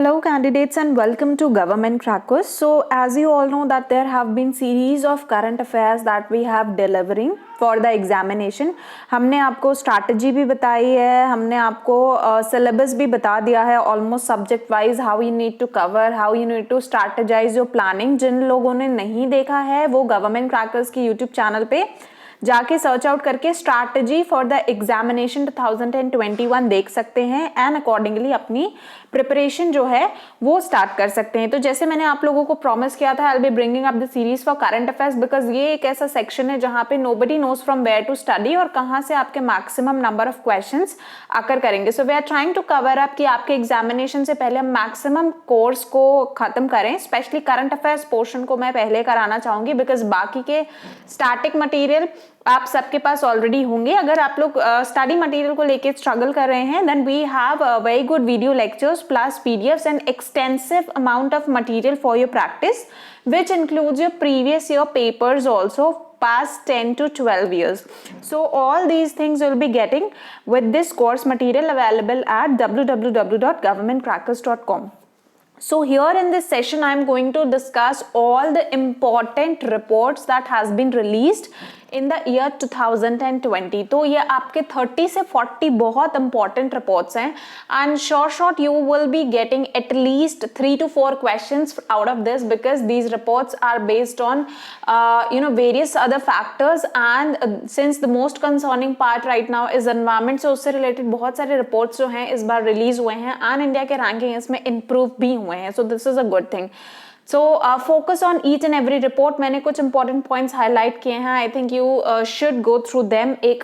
Hello candidates and welcome to Government Crackers. So as you all know that there have been series of current affairs that we have delivering for the examination. हमने आपको strategy भी बताई है, हमने आपको syllabus भी बता दिया है almost subject wise how you need to cover, how you need to strategize your planning. जिन लोगों ने नहीं देखा है वो Government Crackers की YouTube चैनल पे जाके सर्च आउट करके स्ट्रैटेजी फॉर द एग्जामिनेशन 2021 देख सकते हैं एंड अकॉर्डिंगली अपनी प्रिपरेशन जो है वो स्टार्ट कर सकते हैं। तो जैसे मैंने आप लोगों को प्रॉमिस किया था I will be bringing up the series for current affairs because ये एक ऐसा सेक्शन है जहां पे nobody knows from where to study और कहां से आपके मैक्सिमम नंबर ऑफ क्वेश्चंस आकर करेंगे। So we are trying to cover up कि आपके एग्जामिनेशन से पहले हम मैक्सिमम कोर्स को खत्म करें। स्पेशली करंट अफेयर्स पोर्शन को मैं पहले कराना चाहूंगी बिकॉज बाकी के स्टैटिक मटेरियल आप सबके पास ऑलरेडी होंगे। अगर आप लोग स्टडी मटेरियल को लेके स्ट्रगल कर रहे हैं then we have very good video lectures plus PDFs and extensive amount of material for your practice which includes your previous year papers also past 10 to 12 years. So all these things you'll be getting with this course material available at www.governmentcrackers.com. So here in this session I am going to discuss all the important reports that has been released in the year 2020. तो ये आपके 30 से 40 बहुत important reports हैं and short you will be getting at least 3 to 4 questions out of this because these reports are based on various other factors and since the most concerning part right now is environment, so उससे related बहुत सारे reports जो हैं इस बार release हुए हैं and India के ranking इसमें improve भी हुए हैं, so this is a good thing. So focus on each and every report. मैंने कुछ important points highlight किए हैं. I think you should go through them. एक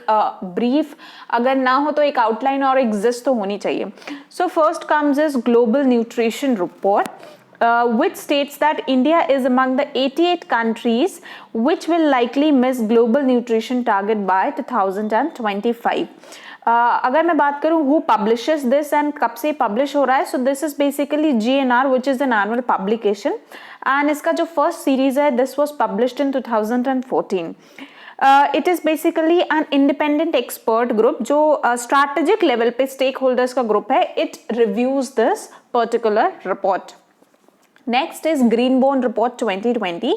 brief अगर ना हो तो एक outline और exist तो होनी चाहिए. So first comes is Global Nutrition Report. Which states that India is among the 88 countries which will likely miss global nutrition target by 2025. अगर मैं बात करूं who publishes this and कब से publish हो रहा है, so this is basically GNR which is an annual publication and इसका जो first series है this was published in 2014. It is basically an independent expert group जो strategic level पे stakeholders का group है. It reviews this particular report. Next is Greenbone Report 2020.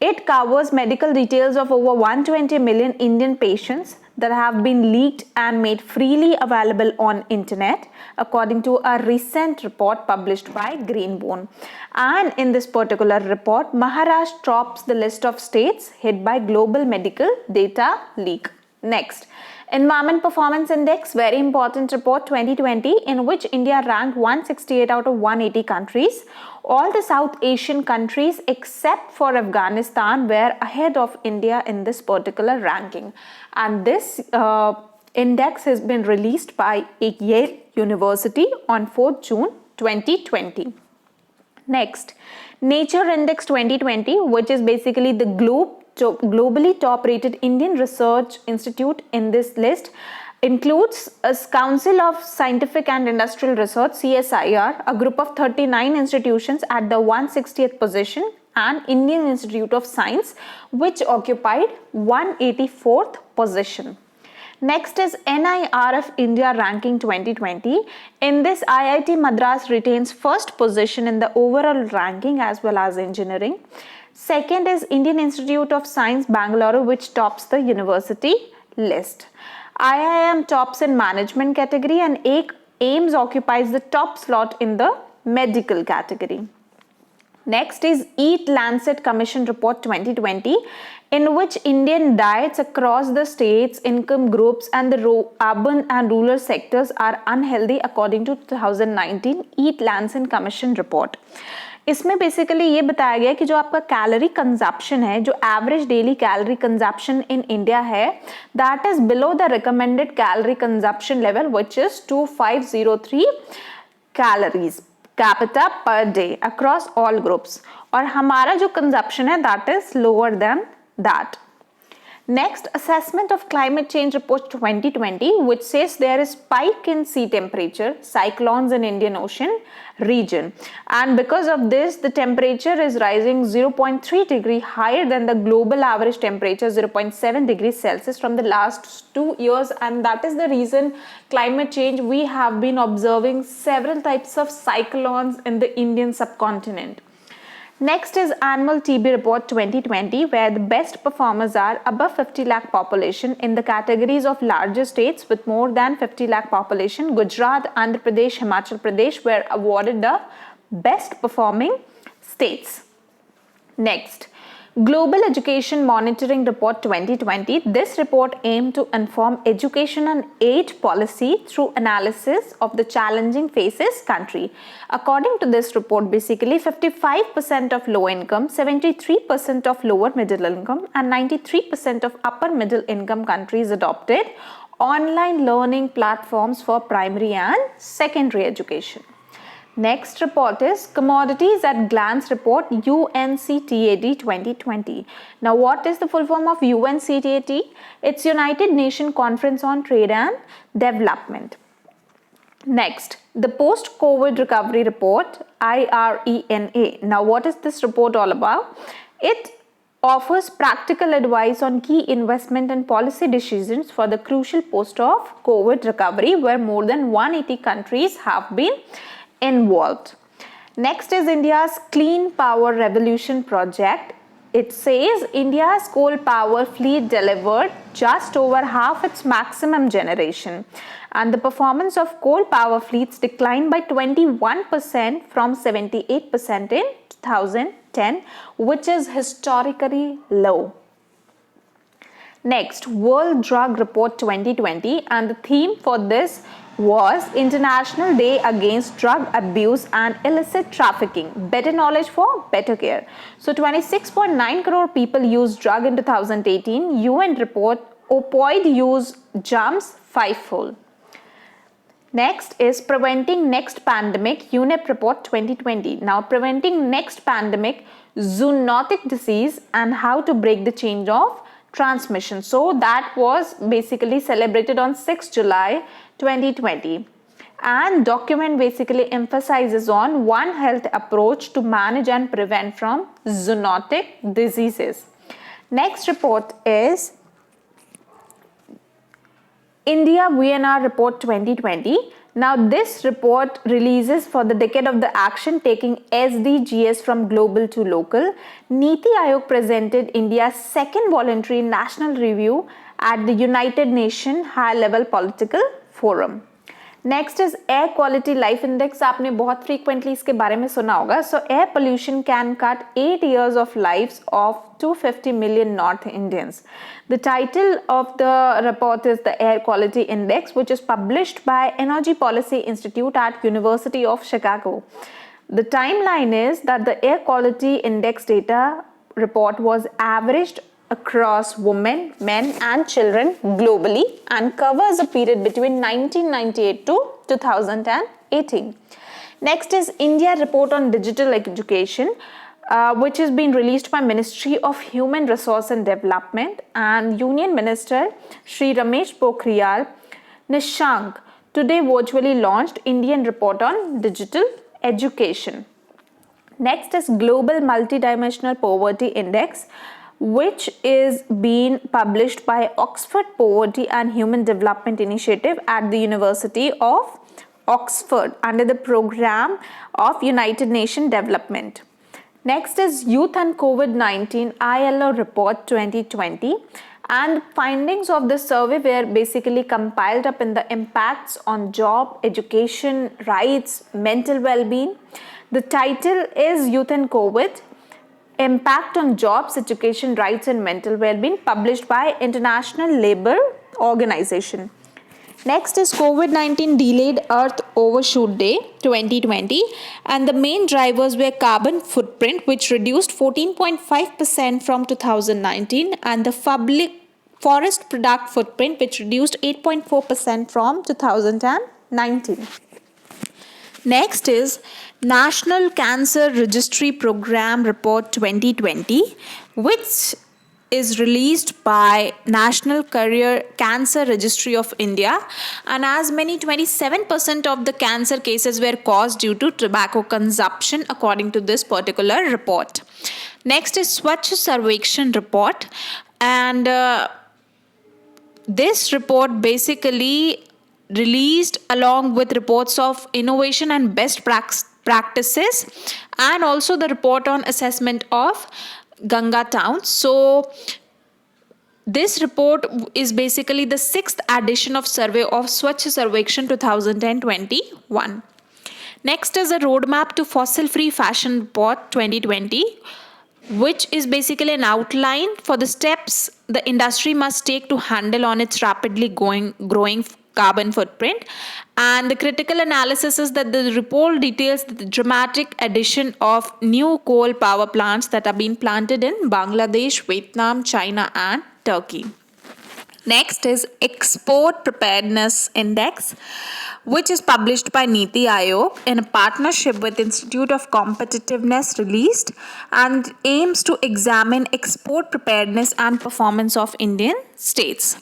It covers medical details of over 120 million Indian patients that have been leaked and made freely available on internet according to a recent report published by Greenbone. And in this particular report, Maharashtra tops the list of states hit by global medical data leak. Next, Environment Performance Index, very important report 2020 in which India ranked 168 out of 180 countries. All the South Asian countries except for Afghanistan were ahead of India in this particular ranking. And this index has been released by Yale University on 4th June 2020. Next, Nature Index 2020, which is basically the globally top rated Indian research institute in this list, includes a Council of Scientific and Industrial Research CSIR, a group of 39 institutions at the 160th position, and Indian Institute of Science which occupied 184th position. Next is NIRF India Ranking 2020. In this, IIT Madras retains first position in the overall ranking as well as engineering. Second is Indian Institute of Science Bangalore which tops the university list. IIM tops in management category and AIIMS occupies the top slot in the medical category. Next is Eat Lancet Commission Report 2020 in which Indian diets across the states, income groups and the urban and rural sectors are unhealthy according to 2019 Eat Lancet Commission Report. इसमें basically ये बताया गया कि जो आपका calorie consumption है, जो average daily calorie consumption in India है, that is below the recommended calorie consumption level which is 2503 calories capita per day across all groups और हमारा जो कंजप्शन है that is lower than that. Next, assessment of climate change report 2020, which says there is spike in sea temperature, cyclones in Indian Ocean region, and because of this the temperature is rising 0.3 degree higher than the global average temperature 0.7 degrees Celsius from the last 2 years, and that is the reason climate change we have been observing several types of cyclones in the Indian subcontinent. Next is annual TB report 2020, where the best performers are above 50 lakh population in the categories of larger states with more than 50 lakh population. Gujarat, Andhra Pradesh, Himachal Pradesh were awarded the best performing states. Next, Global Education Monitoring Report 2020. This report aimed to inform education and aid policy through analysis of the challenging faces country. According to this report, basically 55% of low income, 73% of lower middle income and 93% of upper middle income countries adopted online learning platforms for primary and secondary education. Next report is Commodities at Glance Report UNCTAD 2020. Now, what is the full form of UNCTAD? It's United Nations Conference on Trade and Development. Next, the Post-COVID Recovery Report IRENA. Now, what is this report all about? It offers practical advice on key investment and policy decisions for the crucial post of COVID recovery, where more than 180 countries have been involved. Next is India's Clean Power Revolution project. It says India's coal power fleet delivered just over half its maximum generation, and the performance of coal power fleets declined by 21% from 78% in 2010, which is historically low. Next, World Drug Report 2020, and the theme for this was International Day Against Drug Abuse and Illicit Trafficking, better knowledge for better care. So 26.9 crore people used drug in 2018. UN report opioid use jumps fivefold. Next is Preventing Next Pandemic UNEP Report 2020. Now, preventing next pandemic, zoonotic disease and how to break the chain of transmission. So that was basically celebrated on 6th July 2020, and document basically emphasizes on One Health approach to manage and prevent from zoonotic diseases. Next report is India VNR Report 2020. Now, this report releases for the decade of the action taking SDGs from global to local. Niti Aayog presented India's second voluntary national review at the United Nations High-Level Political Forum. Next is Air Quality Life Index. आपने बहुत frequently इसके बारे में सुना होगा. So, air pollution can cut 8 years of lives of 250 million North Indians. The title of the report is the Air Quality Index, which is published by Energy Policy Institute at University of Chicago. The timeline is that the Air Quality Index data report was averaged across women, men and children globally and covers a period between 1998 to 2018. Next is India Report on Digital Education, which has been released by Ministry of Human Resource and Development and Union Minister Shri Ramesh Pokhriyal Nishank today virtually launched Indian Report on Digital Education. Next is Global Multidimensional Poverty Index, which is being published by Oxford Poverty and Human Development Initiative at the University of Oxford under the program of United Nations Development. Next is Youth and COVID-19 ILO Report 2020, and findings of the survey were basically compiled up in the impacts on job, education, rights, mental well-being. The title is Youth and COVID, Impact on Jobs, Education, Rights and Mental Well-being, published by International Labour Organization. Next is COVID-19 Delayed Earth Overshoot Day 2020, and the main drivers were carbon footprint, which reduced 14.5% from 2019, and the public forest product footprint, which reduced 8.4% from 2019. Next is National Cancer Registry Program Report 2020, which is released by National Career Cancer Registry of India, and as many 27% of the cancer cases were caused due to tobacco consumption according to this particular report. Next is Swachh Sarvekshan report, and this report basically released along with reports of innovation and best practices, and also the report on assessment of Ganga towns. So this report is basically the 6th edition of survey of Swachh Sarvekshan 2021. Next is a roadmap to fossil-free fashion report 2020, which is basically an outline for the steps the industry must take to handle on its rapidly growing carbon footprint. And the critical analysis is that the report details the dramatic addition of new coal power plants that are being planted in Bangladesh, Vietnam, China, and Turkey. Next is Export Preparedness Index, which is published by Niti Aayog in a partnership with Institute of Competitiveness, released, and aims to examine export preparedness and performance of Indian states.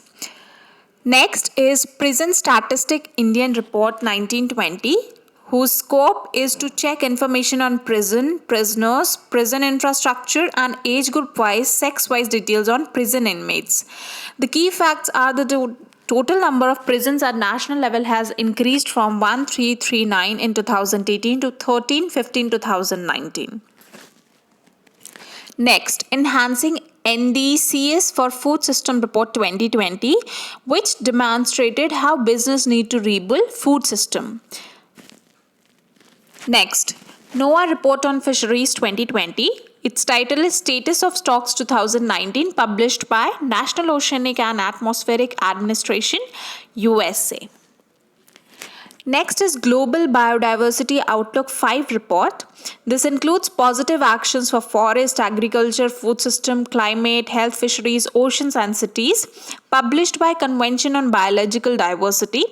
Next is Prison Statistic Indian Report 1920, whose scope is to check information on prisoners, prison infrastructure, and age group-wise, sex-wise details on prison inmates. The key facts are that the total number of prisons at national level has increased from 1339 in 2018 to 1315 in 2019. Next, Enhancing NDCs for Food System Report 2020, which demonstrated how business need to rebuild food system. Next, NOAA Report on Fisheries 2020. Its title is Status of Stocks 2019, published by National Oceanic and Atmospheric Administration, USA. Next is Global Biodiversity Outlook 5 report. This includes positive actions for forest, agriculture, food system, climate, health, fisheries, oceans, and cities, published by Convention on Biological Diversity.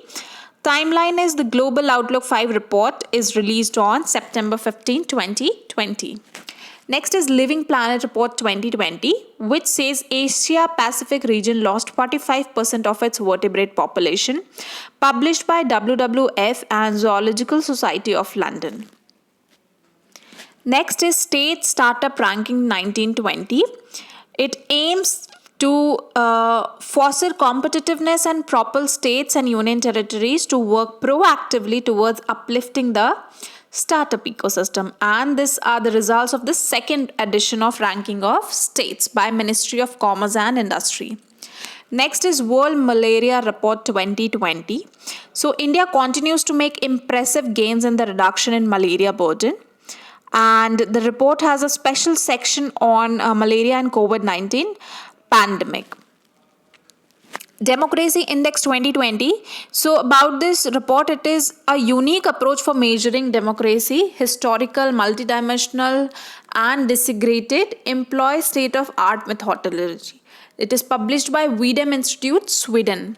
Timeline is the Global Outlook 5 report is released on September 15, 2020. Next is Living Planet Report 2020, which says Asia Pacific region lost 45% of its vertebrate population, published by WWF and Zoological Society of London. Next is State Startup Ranking 1920. It aims to foster competitiveness and propel states and union territories to work proactively towards uplifting the startup ecosystem, and these are the results of the 2nd edition of ranking of states by Ministry of Commerce and Industry. Next is World Malaria Report 2020. So India continues to make impressive gains in the reduction in malaria burden, and the report has a special section on malaria and COVID-19 pandemic. Democracy Index 2020. So about this report, it is a unique approach for measuring democracy, historical, multidimensional, and disaggregated, employ state-of-art methodology. It is published by VDM Institute, Sweden.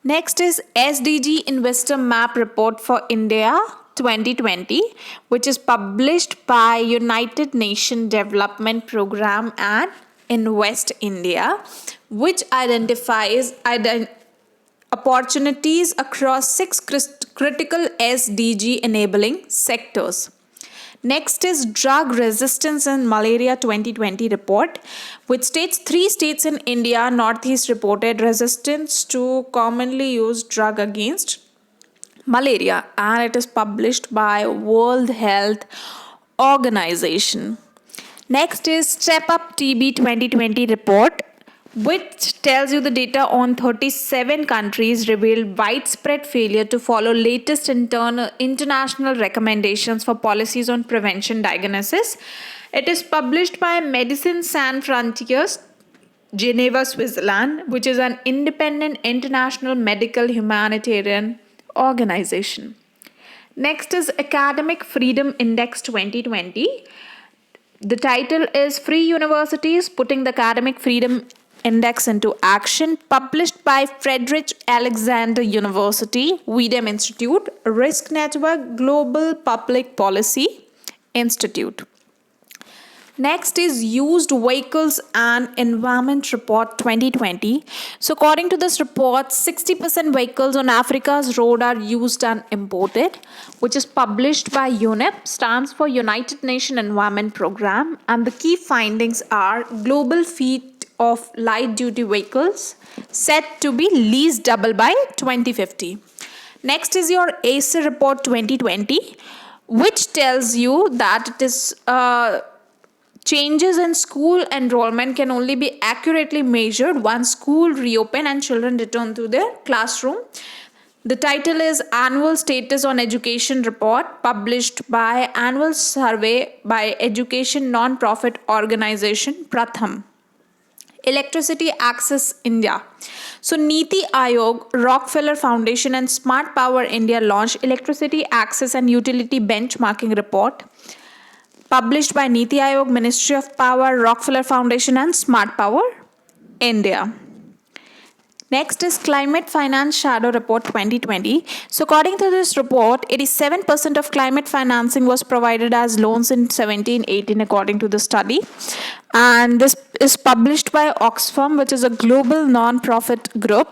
Next is SDG Investor Map Report for India 2020, which is published by United Nations Development Program and Invest India, which identifies opportunities across 6 critical SDG enabling sectors. Next is Drug Resistance and Malaria 2020 report, which states 3 states in India Northeast reported resistance to commonly used drug against malaria, and it is published by World Health Organization. Next is Step Up TB 2020 report, which tells you the data on 37 countries revealed widespread failure to follow latest international recommendations for policies on prevention diagnosis. It is published by Medicines Sans Frontiers, Geneva, Switzerland, which is an independent international medical humanitarian organization. Next is Academic Freedom Index 2020. The title is Free Universities Putting the Academic Freedom Index into Action, published by Frederick Alexander University, VDM Institute, Risk Network, Global Public Policy Institute. Next is Used Vehicles and Environment Report 2020. So according to this report, 60% vehicles on Africa's road are used and imported, which is published by UNEP, stands for United Nations Environment Program. And the key findings are global fleet of light duty vehicles set to be least double by 2050. Next is your ACER report 2020, which tells you that it is changes in school enrollment can only be accurately measured once school reopen and children return to their classroom. The title is Annual Status on Education Report, published by Annual Survey by Education Non-Profit Organization Pratham. Electricity Access India. So Niti Aayog, Rockefeller Foundation and Smart Power India launched Electricity Access and Utility Benchmarking Report, published by Niti Aayog, Ministry of Power, Rockefeller Foundation and Smart Power India. Next is Climate Finance Shadow Report 2020. So according to this report, 87% of climate financing was provided as loans in 17-18 according to the study. And this is published by Oxfam, which is a global non-profit group.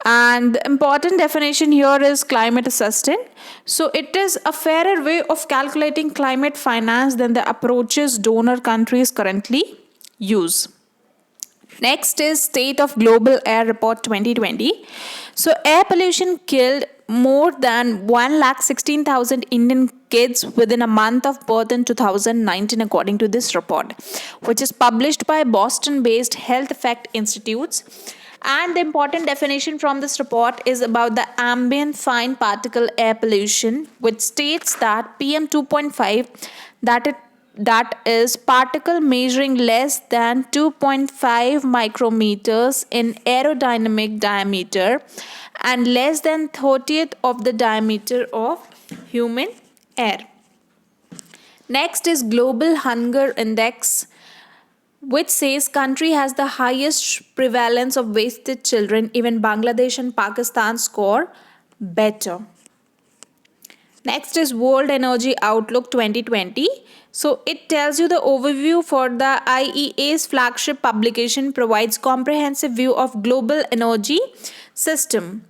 And the important definition here is climate assistant. So it is a fairer way of calculating climate finance than the approaches donor countries currently use. Next is State of Global Air Report 2020. So air pollution killed more than 116,000 Indian kids within a month of birth in 2019 according to this report, which is published by Boston-based Health Effect Institutes. And the important definition from this report is about the ambient fine particle air pollution, which states that PM 2.5, that is particle measuring less than 2.5 micrometers in aerodynamic diameter and less than 30th of the diameter of human air. Next is Global Hunger Index, which says country has the highest prevalence of wasted children. Even Bangladesh and Pakistan score better. Next is World Energy Outlook 2020. So it tells you the overview for the IEA's flagship publication, provides comprehensive view of global energy system.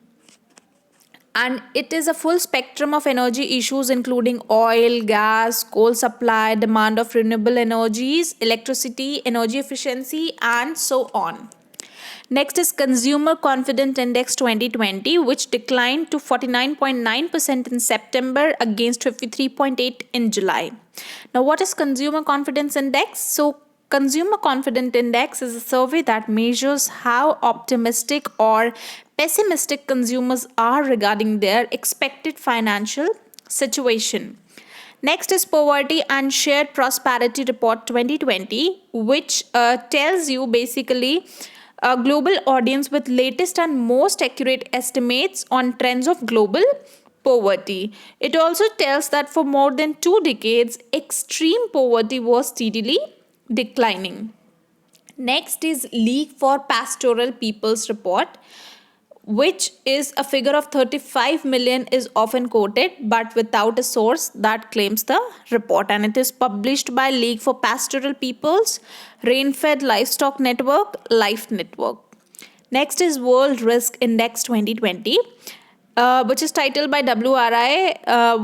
And it is a full spectrum of energy issues including oil, gas, coal supply, demand of renewable energies, electricity, energy efficiency, and so on. Next is Consumer Confidence Index 2020, which declined to 49.9% in September against 53.8% in July. Now, what is Consumer Confidence Index? So, Consumer Confidence Index is a survey that measures how optimistic or pessimistic consumers are regarding their expected financial situation. Next is Poverty and Shared Prosperity Report 2020, which tells you basically a global audience with latest and most accurate estimates on trends of global poverty. It also tells that for more than 2 decades, extreme poverty was steadily declining. Next is League for Pastoral Peoples Report, which is a figure of 35 million is often quoted but without a source that claims the report, and it is published by League for Pastoral Peoples, Rainfed Livestock Network, Life Network. Next is World Risk Index 2020, which is titled by WRI,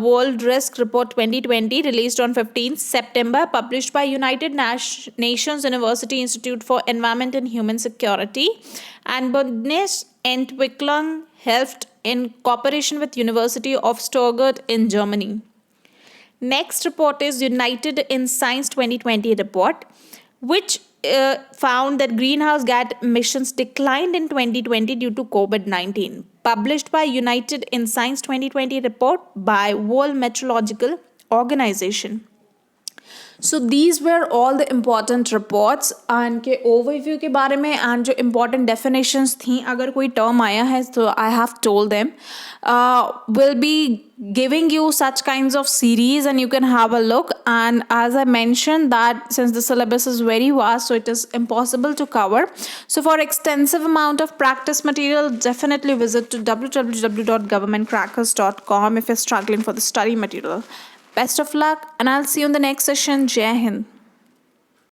World Risk Report 2020, released on 15th September, published by United Nations University Institute for Environment and Human Security and Bundes Entwicklung Hilfe in cooperation with University of Stuttgart in Germany. Next report is United in Science 2020 report, which found that greenhouse gas emissions declined in 2020 due to COVID-19, published by United in Science 2020 report by World Meteorological Organization. So these were all the important reports and के overview के बारे में and जो important definitions थी, अगर कोई term आया है तो I have told them. Will be giving you such kinds of series and you can have a look. And as I mentioned that since the syllabus is very vast, so it is impossible to cover. So for extensive amount of practice material, definitely visit to www.govtcrackers.com if you're struggling for the study material. Best of luck and I'll see you in the next session. Jai Hind.